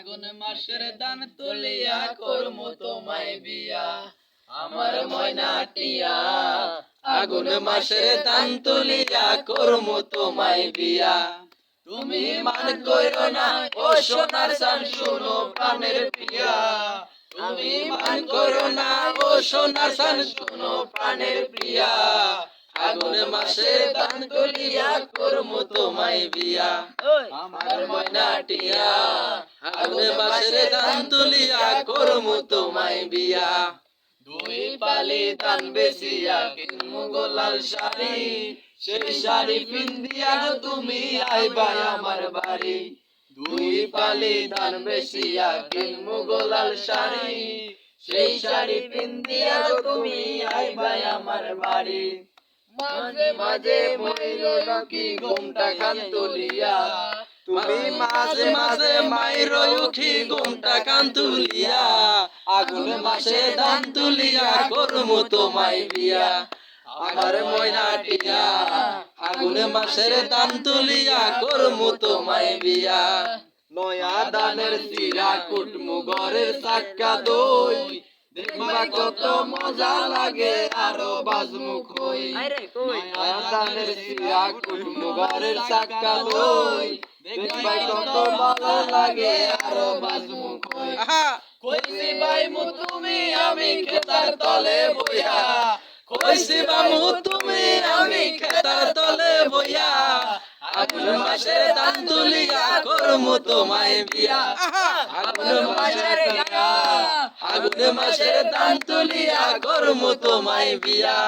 আগুন মাসের দান তুলিয়া করমু তোমায় বিয়া আমার ময়না টিয়া আগুন মাসের দান তুলিয়া করমু তোমায় বিয়া তুমি মান কইরো না ও সোনার চান শুনো প্রাণের প্রিয়া তুমি মান করো না ও সোনার চান শুনো প্রাণের প্রিয়া আগুন মাসে দান তুলিয়া করমু তোমায় বিয়া আমার ময়না টিয়া আগুন মাসে দান তুলিয়া করমু তোমায় বিয়া দুই পালি দান বেচিয়া কিনমু গোলাল শাড়ি সেই শাড়ি পিন্দিয়া তুমি আইবা আমার বাড়ি দুই পালি দান বেচিয়া কিনমু গোলাল শাড়ি সেই শাড়ি পিন্দিয়া তুমি আইবা আমার বাড়ি মাঝে মাঝে ময়ূর কি ঘুমটা খান তুলিয়া তুমি মাঝে মাঝে মায়ের উঠি ঘুমটা কান তুলিয়া আগুন মাসে দান তুলিয়া করমু তোমায় বিয়া আমার ময়না টিয়া আগুন মাসের দান তুলিয়া করমু তোমায় বিয়া নয়া দানের চিরা কুটমু ঘরের চাক্কা দই দেখবা কত মজা লাগে আরো বাজমু কই নয়া দানের চিরা কুটমু ঘরের চাক্কা দই দেখবা কত ভালো লাগে আরো বাজমু কই কইছি ভাই মু তুমি আমি খেতার তলে বইয়া কইছি বামু তুমি আমি খেতার তলে বইয়া আগুন মাসে দান তুলিয়া করমু তোমায় বিয়া আগুন মাসে দান তুলিয়া করমু তোমায় বিয়া